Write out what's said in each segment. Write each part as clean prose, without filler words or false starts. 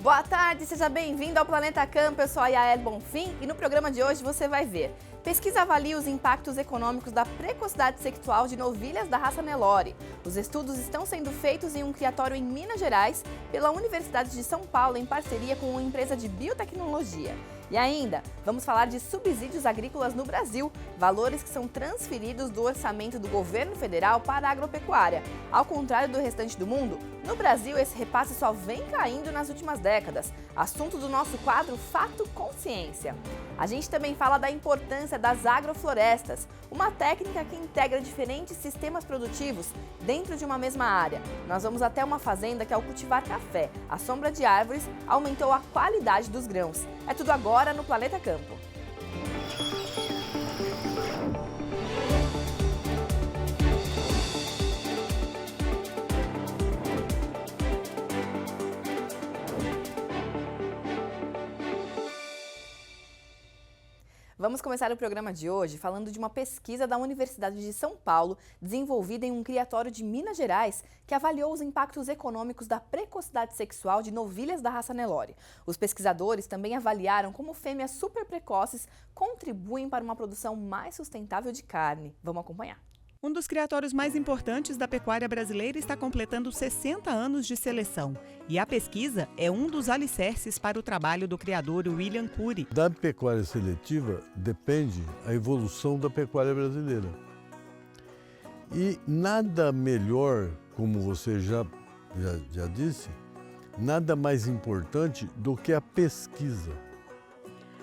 Boa tarde, seja bem-vindo ao Planeta Campo, eu sou a Yael Bonfim e no programa de hoje você vai ver. Pesquisa avalia os impactos econômicos da precocidade sexual de novilhas da raça Nelore. Os estudos estão sendo feitos em um criatório em Minas Gerais pela Universidade de São Paulo em parceria com uma empresa de biotecnologia. E ainda, vamos falar de subsídios agrícolas no Brasil, valores que são transferidos do orçamento do governo federal para a agropecuária. Ao contrário do restante do mundo, no Brasil esse repasse só vem caindo nas últimas décadas. Assunto do nosso quadro Fato Consciência. A gente também fala da importância das agroflorestas, uma técnica que integra diferentes sistemas produtivos dentro de uma mesma área. Nós vamos até uma fazenda que, ao cultivar café à sombra de árvores, aumentou a qualidade dos grãos. É tudo agora no Planeta Campo. Vamos começar o programa de hoje falando de uma pesquisa da Universidade de São Paulo, desenvolvida em um criatório de Minas Gerais, que avaliou os impactos econômicos da precocidade sexual de novilhas da raça Nelore. Os pesquisadores também avaliaram como fêmeas super precoces contribuem para uma produção mais sustentável de carne. Vamos acompanhar. Um dos criatórios mais importantes da pecuária brasileira está completando 60 anos de seleção. E a pesquisa é um dos alicerces para o trabalho do criador William Cury. Da pecuária seletiva depende a evolução da pecuária brasileira. E nada melhor, como você já disse, nada mais importante do que a pesquisa.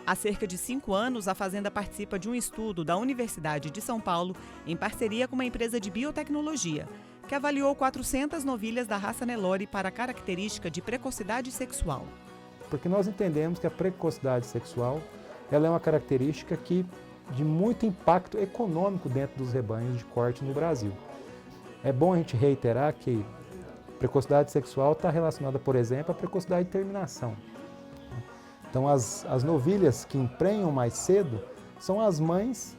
Há cerca de 5 anos, a fazenda participa de um estudo da Universidade de São Paulo em parceria com uma empresa de biotecnologia, que avaliou 400 novilhas da raça Nelore para a característica de precocidade sexual. Porque nós entendemos que a precocidade sexual ela é uma característica de muito impacto econômico dentro dos rebanhos de corte no Brasil. É bom a gente reiterar que precocidade sexual está relacionada, por exemplo, à precocidade de terminação. Então, as novilhas que emprenham mais cedo são as mães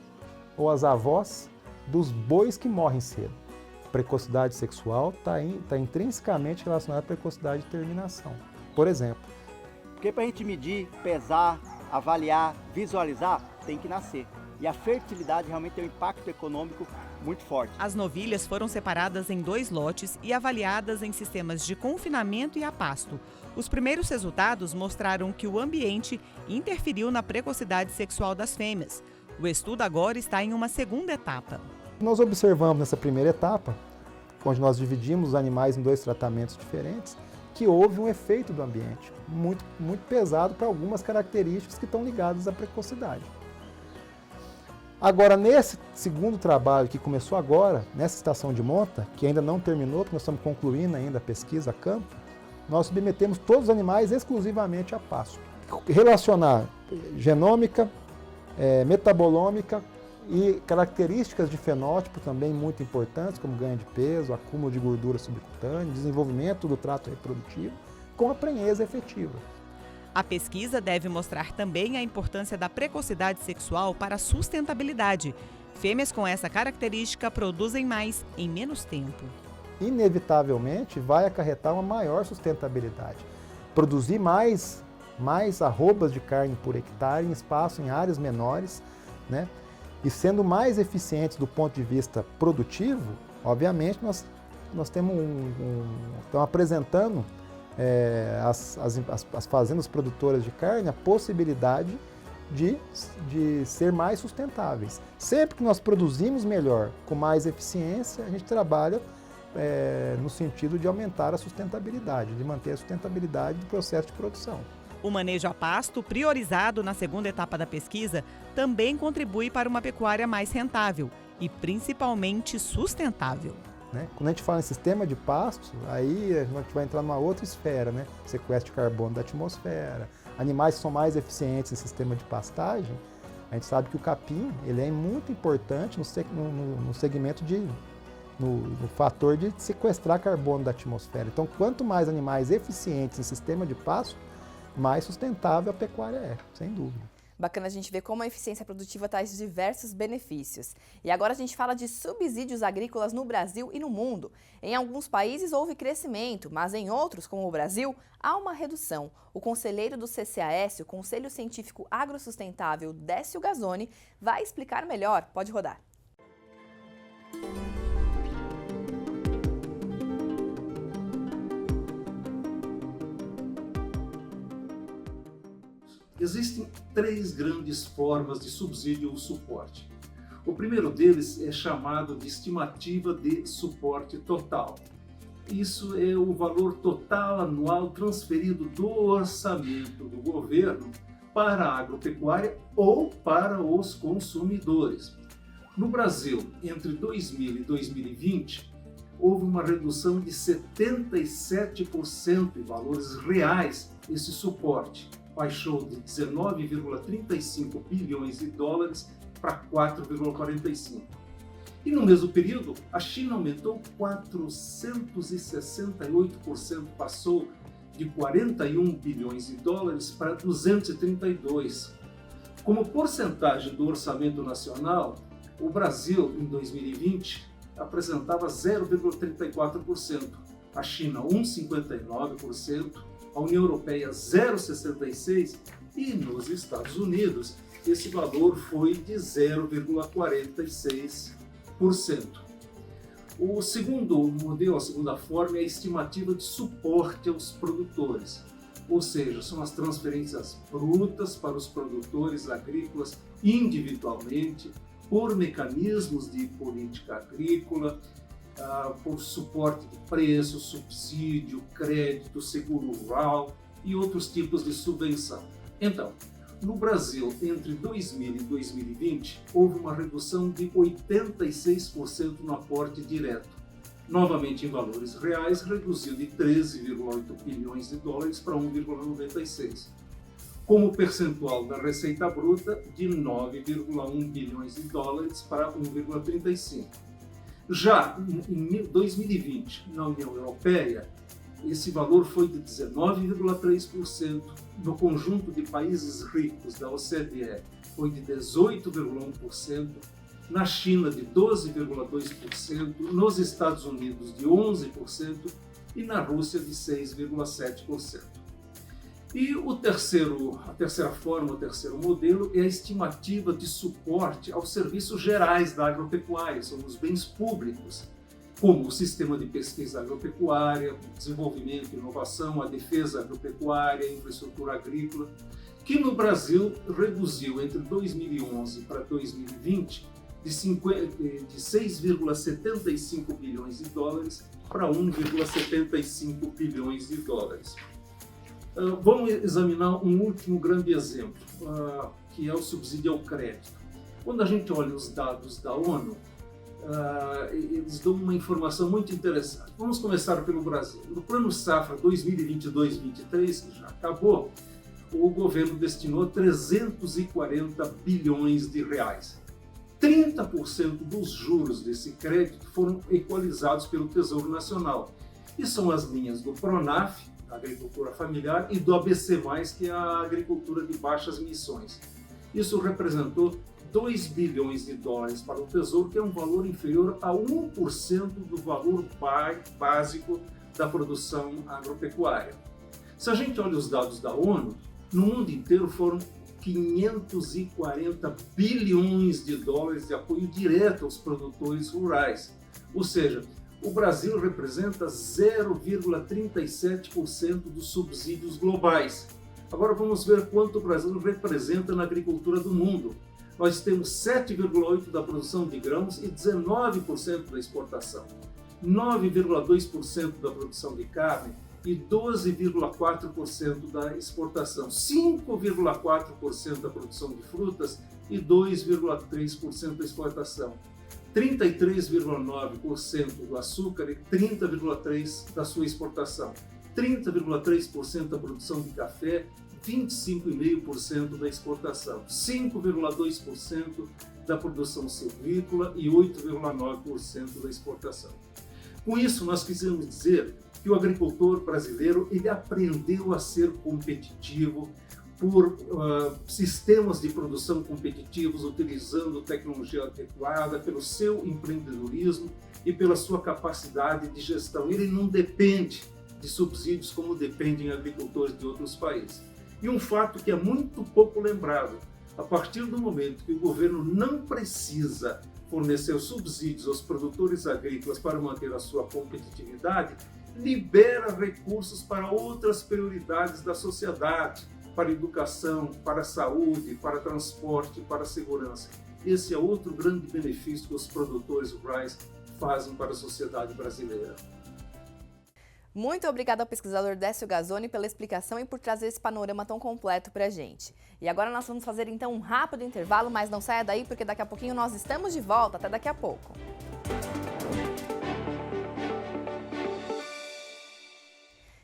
ou as avós dos bois que morrem cedo. Precocidade sexual está intrinsecamente relacionada à precocidade de terminação. Por exemplo. Porque para a gente medir, pesar, avaliar, visualizar, tem que nascer. E a fertilidade realmente tem um impacto econômico muito forte. As novilhas foram separadas em 2 lotes e avaliadas em sistemas de confinamento e a pasto. Os primeiros resultados mostraram que o ambiente interferiu na precocidade sexual das fêmeas. O estudo agora está em uma segunda etapa. Nós observamos nessa primeira etapa, onde nós dividimos os animais em 2 tratamentos diferentes, que houve um efeito do ambiente muito pesado para algumas características que estão ligadas à precocidade. Agora, nesse segundo trabalho que começou agora, nessa estação de monta, que ainda não terminou, porque nós estamos concluindo ainda a pesquisa a campo, nós submetemos todos os animais exclusivamente a pasto. Relacionar genômica, metabolômica e características de fenótipo também muito importantes, como ganho de peso, acúmulo de gordura subcutânea, desenvolvimento do trato reprodutivo, com a prenhez efetiva. A pesquisa deve mostrar também a importância da precocidade sexual para a sustentabilidade. Fêmeas com essa característica produzem mais em menos tempo. Inevitavelmente vai acarretar uma maior sustentabilidade. Produzir mais arrobas de carne por hectare em espaço, em áreas menores, né? E sendo mais eficientes do ponto de vista produtivo, obviamente nós estamos apresentando as fazendas produtoras de carne a possibilidade de ser mais sustentáveis. Sempre que nós produzimos melhor, com mais eficiência, a gente trabalha no sentido de aumentar a sustentabilidade, de manter a sustentabilidade do processo de produção. O manejo a pasto, priorizado na segunda etapa da pesquisa, também contribui para uma pecuária mais rentável e principalmente sustentável. Quando a gente fala em sistema de pasto, aí a gente vai entrar numa outra esfera, né? Sequestro de carbono da atmosfera, animais que são mais eficientes em sistema de pastagem. A gente sabe que o capim ele é muito importante no segmento no fator de sequestrar carbono da atmosfera. Então, quanto mais animais eficientes em sistema de pasto, mais sustentável a pecuária é, sem dúvida. Bacana a gente ver como a eficiência produtiva traz diversos benefícios. E agora a gente fala de subsídios agrícolas no Brasil e no mundo. Em alguns países houve crescimento, mas em outros, como o Brasil, há uma redução. O conselheiro do CCAS, o Conselho Científico Agrosustentável, Décio Gazzoni, vai explicar melhor. Pode rodar. Existem três grandes formas de subsídio ou suporte. O primeiro deles é chamado de estimativa de suporte total. Isso é o valor total anual transferido do orçamento do governo para a agropecuária ou para os consumidores. No Brasil, entre 2000 e 2020, houve uma redução de 77% em valores reais esse suporte. Baixou de 19,35 bilhões de dólares para 4,45. E no mesmo período, a China aumentou 468%, passou de 41 bilhões de dólares para 232. Como porcentagem do orçamento nacional, o Brasil, em 2020, apresentava 0,34%, a China 1,59%, a União Europeia 0,66% e nos Estados Unidos esse valor foi de 0,46%. O segundo modelo, a segunda forma, é a estimativa de suporte aos produtores, ou seja, são as transferências brutas para os produtores agrícolas individualmente, por mecanismos de política agrícola, por suporte de preço, subsídio, crédito, seguro rural e outros tipos de subvenção. Então, no Brasil, entre 2000 e 2020, houve uma redução de 86% no aporte direto. Novamente, em valores reais, reduziu de 13,8 bilhões de dólares para 1,96. Como percentual da receita bruta, de 9,1 bilhões de dólares para 1,35. Já em 2020, na União Europeia, esse valor foi de 19,3%, no conjunto de países ricos da OCDE foi de 18,1%, na China de 12,2%, nos Estados Unidos de 11% e na Rússia de 6,7%. E a terceira forma, o terceiro modelo é a estimativa de suporte aos serviços gerais da agropecuária, são os bens públicos, como o sistema de pesquisa agropecuária, desenvolvimento e inovação, a defesa agropecuária, a infraestrutura agrícola, que no Brasil reduziu entre 2011 para 2020 de 6,75 bilhões de dólares para 1,75 bilhões de dólares. Vamos examinar um último grande exemplo, que é o subsídio ao crédito. Quando a gente olha os dados da ONU, eles dão uma informação muito interessante. Vamos começar pelo Brasil. No Plano Safra 2022-2023, que já acabou, o governo destinou 340 bilhões de reais. 30% dos juros desse crédito foram equalizados pelo Tesouro Nacional. E são as linhas do PRONAF, a agricultura familiar, e do ABC+, que é a agricultura de baixas emissões. Isso representou 2 bilhões de dólares para o Tesouro, que é um valor inferior a 1% do valor básico da produção agropecuária. Se a gente olha os dados da ONU, no mundo inteiro foram 540 bilhões de dólares de apoio direto aos produtores rurais, ou seja, o Brasil representa 0,37% dos subsídios globais. Agora vamos ver quanto o Brasil representa na agricultura do mundo. Nós temos 7,8% da produção de grãos e 19% da exportação, 9,2% da produção de carne e 12,4% da exportação, 5,4% da produção de frutas e 2,3% da exportação. 33,9% do açúcar e 30,3% da sua exportação, 30,3% da produção de café, 25,5% da exportação, 5,2% da produção silvícola e 8,9% da exportação. Com isso, nós quisemos dizer que o agricultor brasileiro ele aprendeu a ser competitivo por sistemas de produção competitivos, utilizando tecnologia adequada, pelo seu empreendedorismo e pela sua capacidade de gestão. Ele não depende de subsídios como dependem agricultores de outros países. E um fato que é muito pouco lembrado: a partir do momento que o governo não precisa fornecer subsídios aos produtores agrícolas para manter a sua competitividade, libera recursos para outras prioridades da sociedade, para educação, para saúde, para transporte, para segurança. Esse é outro grande benefício que os produtores rurais fazem para a sociedade brasileira. Muito obrigada ao pesquisador Décio Gazzoni pela explicação e por trazer esse panorama tão completo para a gente. E agora nós vamos fazer então um rápido intervalo, mas não saia daí porque daqui a pouquinho nós estamos de volta. Até daqui a pouco.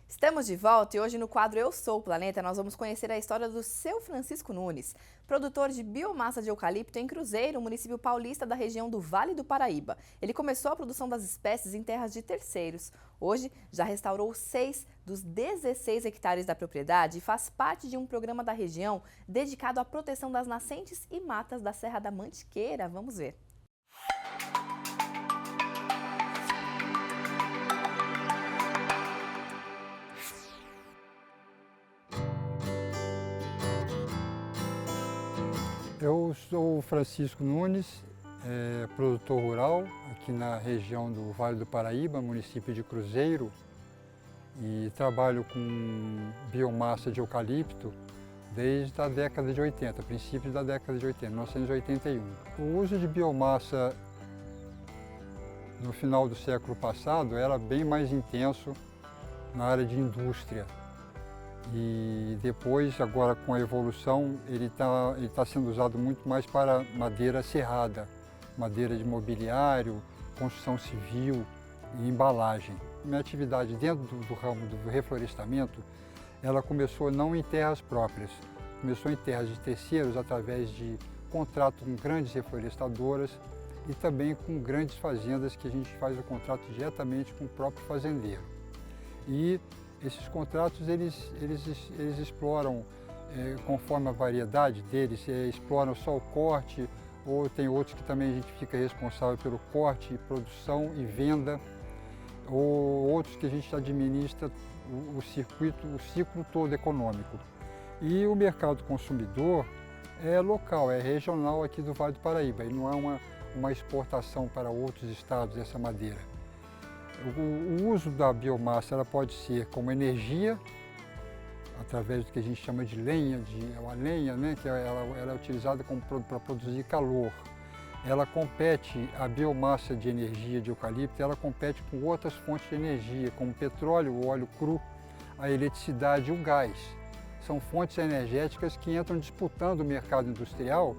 Estamos de volta e hoje no quadro Eu Sou o Planeta nós vamos conhecer a história do Seu Francisco Nunes, produtor de biomassa de eucalipto em Cruzeiro, município paulista da região do Vale do Paraíba. Ele começou a produção das espécies em terras de terceiros. Hoje já restaurou 6 dos 16 hectares da propriedade e faz parte de um programa da região dedicado à proteção das nascentes e matas da Serra da Mantiqueira. Vamos ver. Eu sou o Francisco Nunes, produtor rural aqui na região do Vale do Paraíba, município de Cruzeiro, e trabalho com biomassa de eucalipto desde a década de 80, princípios da década de 80, 1981. O uso de biomassa no final do século passado era bem mais intenso na área de indústria. E depois, agora com a evolução, ele tá sendo usado muito mais para madeira serrada, madeira de mobiliário, construção civil e embalagem. Minha atividade dentro do ramo do reflorestamento, ela começou não em terras próprias, começou em terras de terceiros através de contrato com grandes reflorestadoras e também com grandes fazendas que a gente faz o contrato diretamente com o próprio fazendeiro. E esses contratos, eles exploram, conforme a variedade deles, exploram só o corte, ou tem outros que também a gente fica responsável pelo corte, produção e venda, ou outros que a gente administra o ciclo todo econômico. E o mercado consumidor é local, é regional aqui do Vale do Paraíba, e não há uma exportação para outros estados dessa madeira. O uso da biomassa ela pode ser como energia, através do que a gente chama de lenha, a lenha, né, que ela é utilizada para produzir calor. Ela compete, a biomassa de energia de eucalipto, ela compete com outras fontes de energia, como petróleo, o óleo cru, a eletricidade e o gás. São fontes energéticas que entram disputando o mercado industrial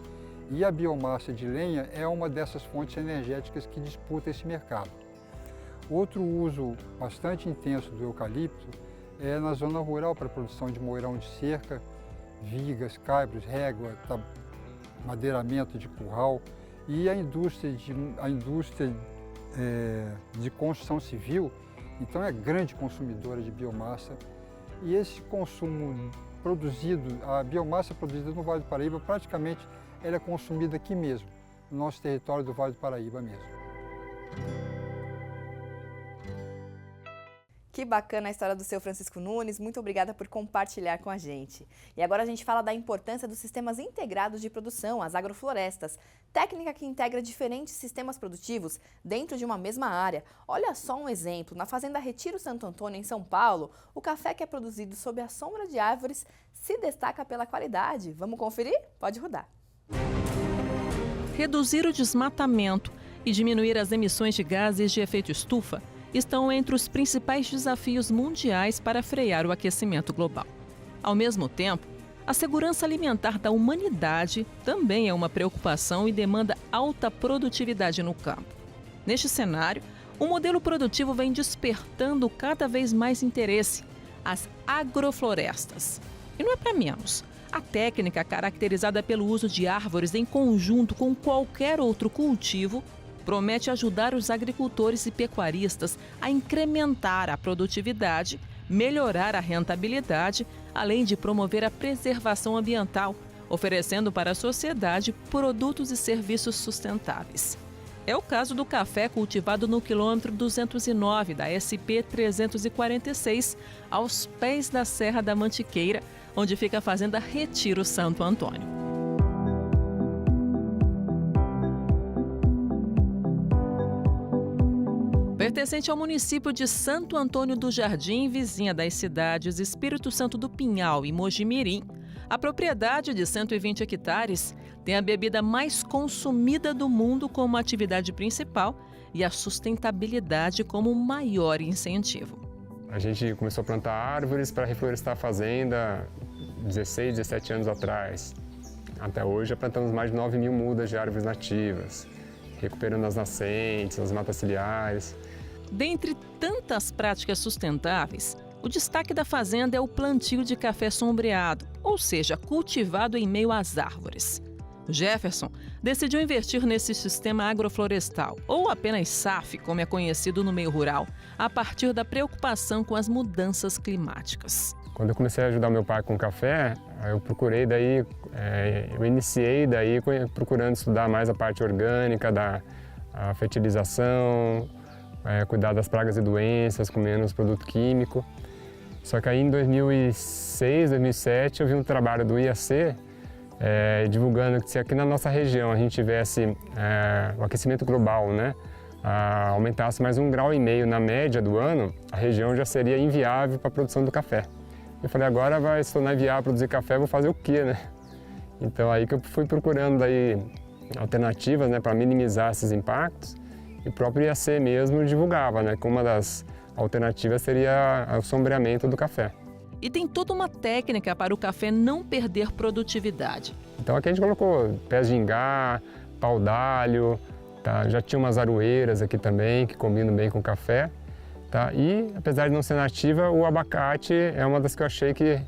e a biomassa de lenha é uma dessas fontes energéticas que disputa esse mercado. Outro uso bastante intenso do eucalipto é na zona rural para a produção de moirão de cerca, vigas, caibros, régua, madeiramento de curral e a indústria de construção civil, então é grande consumidora de biomassa e esse consumo produzido, a biomassa produzida no Vale do Paraíba praticamente ela é consumida aqui mesmo, no nosso território do Vale do Paraíba mesmo. Que bacana a história do Seu Francisco Nunes, muito obrigada por compartilhar com a gente. E agora a gente fala da importância dos sistemas integrados de produção, as agroflorestas, técnica que integra diferentes sistemas produtivos dentro de uma mesma área. Olha só um exemplo, na Fazenda Retiro Santo Antônio, em São Paulo, o café que é produzido sob a sombra de árvores se destaca pela qualidade. Vamos conferir? Pode rodar. Reduzir o desmatamento e diminuir as emissões de gases de efeito estufa estão entre os principais desafios mundiais para frear o aquecimento global. Ao mesmo tempo, a segurança alimentar da humanidade também é uma preocupação e demanda alta produtividade no campo. Neste cenário, o modelo produtivo vem despertando cada vez mais interesse, as agroflorestas. E não é para menos. A técnica, caracterizada pelo uso de árvores em conjunto com qualquer outro cultivo, promete ajudar os agricultores e pecuaristas a incrementar a produtividade, melhorar a rentabilidade, além de promover a preservação ambiental, oferecendo para a sociedade produtos e serviços sustentáveis. É o caso do café cultivado no quilômetro 209 da SP 346, aos pés da Serra da Mantiqueira, onde fica a fazenda Retiro Santo Antônio. Pertencente ao município de Santo Antônio do Jardim, vizinha das cidades Espírito Santo do Pinhal e Mojimirim, a propriedade de 120 hectares tem a bebida mais consumida do mundo como atividade principal e a sustentabilidade como maior incentivo. A gente começou a plantar árvores para reflorestar a fazenda 16, 17 anos atrás. Até hoje já plantamos mais de 9 mil mudas de árvores nativas, recuperando as nascentes, as matas ciliares. Dentre tantas práticas sustentáveis, o destaque da fazenda é o plantio de café sombreado, ou seja, cultivado em meio às árvores. Jefferson decidiu investir nesse sistema agroflorestal, ou apenas SAF, como é conhecido no meio rural, a partir da preocupação com as mudanças climáticas. Quando eu comecei a ajudar meu pai com café, eu iniciei procurando estudar mais a parte orgânica da fertilização, cuidar das pragas e doenças com menos produto químico. Só que aí em 2006, 2007 eu vi um trabalho do IAC divulgando que se aqui na nossa região a gente tivesse o aquecimento global, né, aumentasse mais 1,5 grau na média do ano, a região já seria inviável para a produção do café. Eu falei, agora vai se tornar inviável produzir café, vou fazer o quê, né? Então aí que eu fui procurando daí alternativas, né, para minimizar esses impactos, e o próprio IAC mesmo divulgava, né, que uma das alternativas seria o sombreamento do café. E tem toda uma técnica para o café não perder produtividade. Então aqui a gente colocou pés de ingá, pau d'alho, tá? Já tinha umas aroeiras aqui também que combinam bem com o café. Tá? E apesar de não ser nativa, o abacate é uma das que eu achei que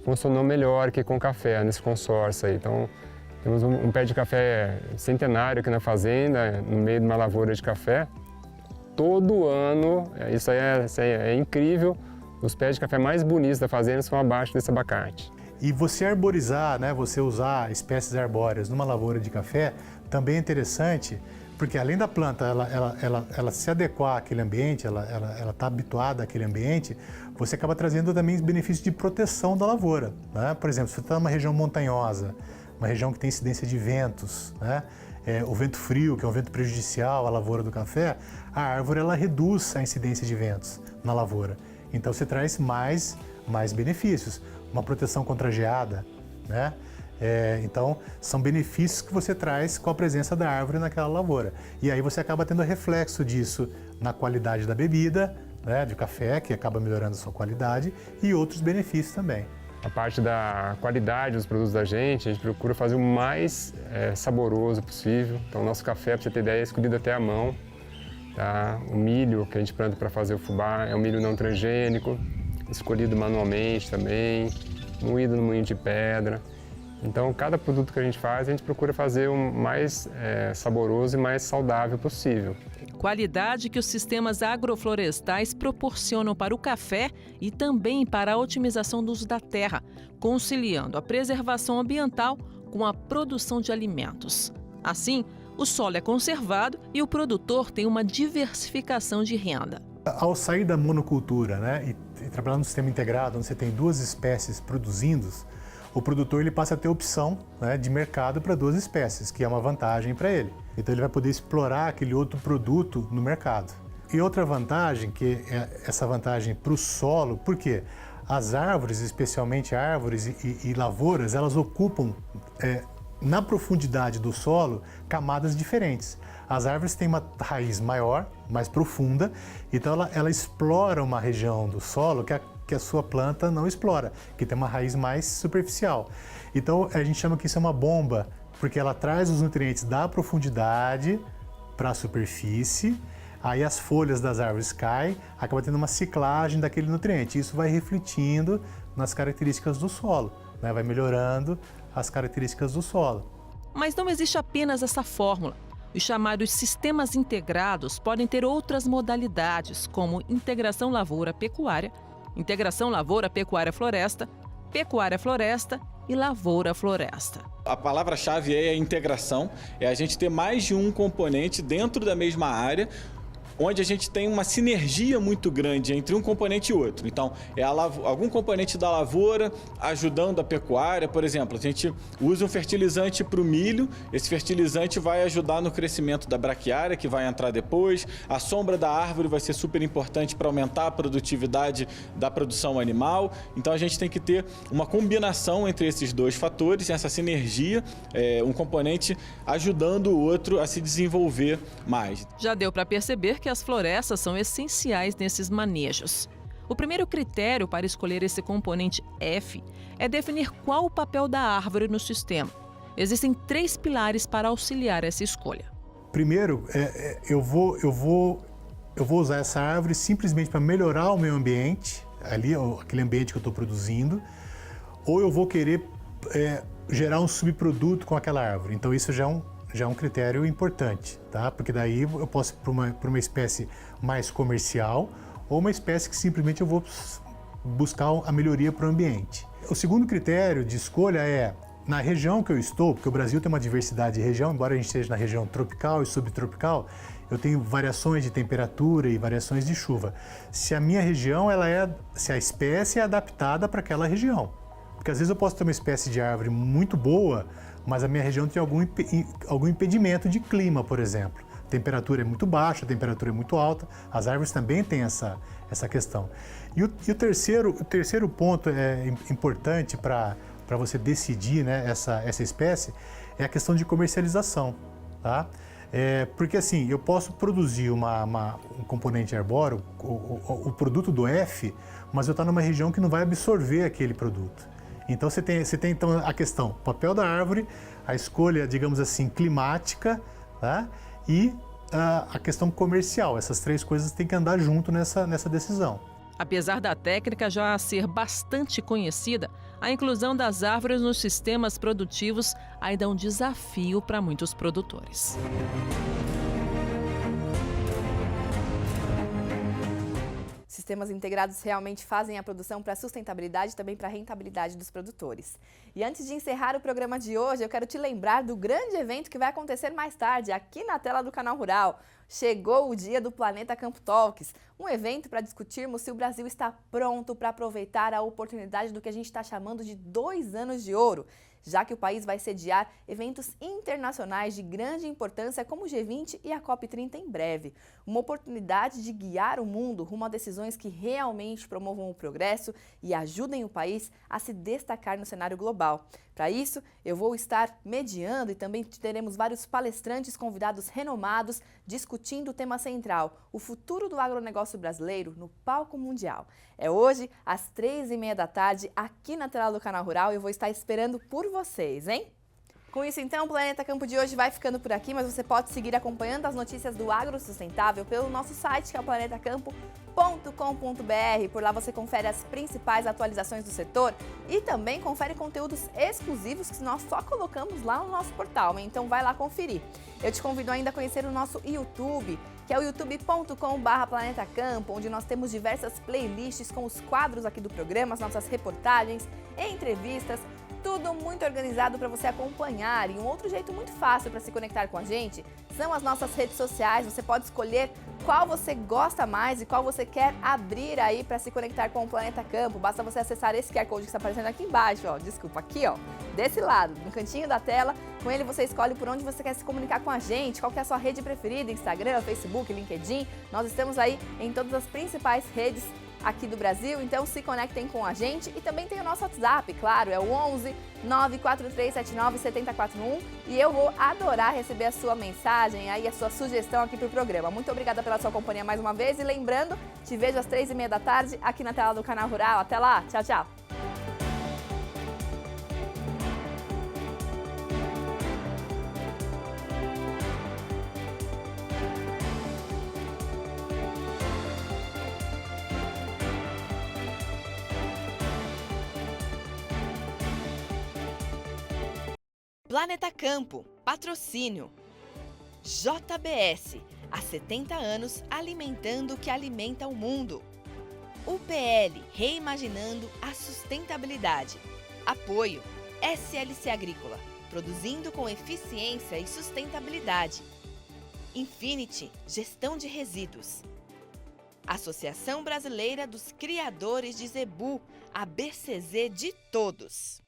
funcionou melhor que com o café nesse consórcio aí. Então temos um pé de café centenário aqui na fazenda, no meio de uma lavoura de café. Todo ano, isso aí é incrível, os pés de café mais bonitos da fazenda são abaixo desse abacate. E você arborizar, né, você usar espécies arbóreas numa lavoura de café, também é interessante, porque além da planta ela se adequar àquele ambiente, ela está habituada àquele ambiente, você acaba trazendo também benefícios de proteção da lavoura. Né? Por exemplo, se você está numa região montanhosa, uma região que tem incidência de ventos, né? O vento frio, que é um vento prejudicial à lavoura do café, a árvore ela reduz a incidência de ventos na lavoura. Então você traz mais benefícios, uma proteção contra a geada, né? Então são benefícios que você traz com a presença da árvore naquela lavoura. E aí você acaba tendo reflexo disso na qualidade da bebida, né, de café, que acaba melhorando a sua qualidade, e outros benefícios também. A parte da qualidade dos produtos da gente, a gente procura fazer o mais saboroso possível. Então o nosso café, para você ter ideia, é escolhido até à mão. Tá? O milho que a gente planta para fazer o fubá é um milho não transgênico, escolhido manualmente também, moído no moinho de pedra. Então, cada produto que a gente faz, a gente procura fazer o mais saboroso e mais saudável possível. Qualidade que os sistemas agroflorestais proporcionam para o café e também para a otimização do uso da terra, conciliando a preservação ambiental com a produção de alimentos. Assim, o solo é conservado e o produtor tem uma diversificação de renda. Ao sair da monocultura, né, e trabalhar no sistema integrado, onde você tem duas espécies produzindo, o produtor ele passa a ter opção, né, de mercado para duas espécies, que é uma vantagem para ele. Então ele vai poder explorar aquele outro produto no mercado. E outra vantagem, que é essa vantagem para o solo, porque as árvores, especialmente árvores e lavouras, elas ocupam na profundidade do solo camadas diferentes. As árvores têm uma raiz maior, mais profunda, então ela explora uma região do solo que a sua planta não explora, que tem uma raiz mais superficial. Então a gente chama que isso é uma bomba, porque ela traz os nutrientes da profundidade para a superfície, aí as folhas das árvores caem, acaba tendo uma ciclagem daquele nutriente. Isso vai refletindo nas características do solo, né? Vai melhorando as características do solo. Mas não existe apenas essa fórmula. Os chamados sistemas integrados podem ter outras modalidades, como integração lavoura-pecuária, Integração lavoura-pecuária-floresta, pecuária-floresta e lavoura-floresta. A palavra-chave é a integração, é a gente ter mais de um componente dentro da mesma área, onde a gente tem uma sinergia muito grande entre um componente e outro. Então, é algum componente da lavoura ajudando a pecuária. Por exemplo, a gente usa um fertilizante para o milho, esse fertilizante vai ajudar no crescimento da braquiária, que vai entrar depois. A sombra da árvore vai ser super importante para aumentar a produtividade da produção animal. Então, a gente tem que ter uma combinação entre esses dois fatores, essa sinergia, um componente ajudando o outro a se desenvolver mais. Já deu para perceber que as florestas são essenciais nesses manejos. O primeiro critério para escolher esse componente F é definir qual o papel da árvore no sistema. Existem 3 pilares para auxiliar essa escolha. Primeiro, eu vou usar essa árvore simplesmente para melhorar o meio ambiente, aquele ambiente que eu estou produzindo, ou eu vou querer gerar um subproduto com aquela árvore. Então isso já é um critério importante, tá? Porque daí eu posso ir para uma espécie mais comercial ou uma espécie que simplesmente eu vou buscar a melhoria para o ambiente. O segundo critério de escolha é na região que eu estou, porque o Brasil tem uma diversidade de região, embora a gente esteja na região tropical e subtropical, eu tenho variações de temperatura e variações de chuva. Se a minha região, se a espécie é adaptada para aquela região. Porque às vezes eu posso ter uma espécie de árvore muito boa, mas a minha região tem algum impedimento de clima, por exemplo. A temperatura é muito baixa, a temperatura é muito alta, as árvores também têm essa questão. E o terceiro ponto importante para você decidir, né, essa espécie é a questão de comercialização, tá? Porque assim, eu posso produzir um componente arbóreo, o produto do F, mas eu estou numa região que não vai absorver aquele produto. Então você tem então a questão, o papel da árvore, a escolha, digamos assim, climática, tá? E a questão comercial. Essas 3 coisas têm que andar junto nessa decisão. Apesar da técnica já ser bastante conhecida, a inclusão das árvores nos sistemas produtivos ainda é um desafio para muitos produtores. Sistemas integrados realmente fazem a produção para a sustentabilidade e também para a rentabilidade dos produtores. E antes de encerrar o programa de hoje, eu quero te lembrar do grande evento que vai acontecer mais tarde, aqui na tela do Canal Rural. Chegou o dia do Planeta Campo Talks, um evento para discutirmos se o Brasil está pronto para aproveitar a oportunidade do que a gente está chamando de 2 anos de ouro, já que o país vai sediar eventos internacionais de grande importância como o G20 e a COP30 em breve. Uma oportunidade de guiar o mundo rumo a decisões que realmente promovam o progresso e ajudem o país a se destacar no cenário global. Para isso, eu vou estar mediando e também teremos vários palestrantes convidados renomados discutindo o tema central, o futuro do agronegócio brasileiro no palco mundial. É hoje, às 3h30 da tarde, aqui na tela do Canal Rural, e eu vou estar esperando por vocês, hein? Com isso, então, o Planeta Campo de hoje vai ficando por aqui, mas você pode seguir acompanhando as notícias do agro sustentável pelo nosso site, que é o planetacampo.com.br. Por lá você confere as principais atualizações do setor e também confere conteúdos exclusivos que nós só colocamos lá no nosso portal, então vai lá conferir. Eu te convido ainda a conhecer o nosso YouTube, que é o youtube.com/planetacampo, onde nós temos diversas playlists com os quadros aqui do programa, as nossas reportagens, entrevistas, tudo muito organizado para você acompanhar. E um outro jeito muito fácil para se conectar com a gente são as nossas redes sociais. Você pode escolher qual você gosta mais e qual você quer abrir aí para se conectar com o Planeta Campo. Basta você acessar esse QR Code que está aparecendo aqui embaixo, ó. Desculpa, aqui, ó, desse lado, no cantinho da tela. Com ele você escolhe por onde você quer se comunicar com a gente, qual que é a sua rede preferida, Instagram, Facebook, LinkedIn. Nós estamos aí em todas as principais redes aqui do Brasil, então se conectem com a gente. E também tem o nosso WhatsApp, claro, é o 11 94379 7041, e eu vou adorar receber a sua mensagem aí, a sua sugestão aqui pro programa. Muito obrigada pela sua companhia mais uma vez, e lembrando, te vejo às 3h30 da tarde aqui na tela do Canal Rural. Até lá, tchau, tchau! Planeta Campo, patrocínio. JBS, há 70 anos alimentando o que alimenta o mundo. UPL, reimaginando a sustentabilidade. Apoio SLC Agrícola, produzindo com eficiência e sustentabilidade. Infinity, gestão de resíduos. Associação Brasileira dos Criadores de Zebu, a BCZ de todos.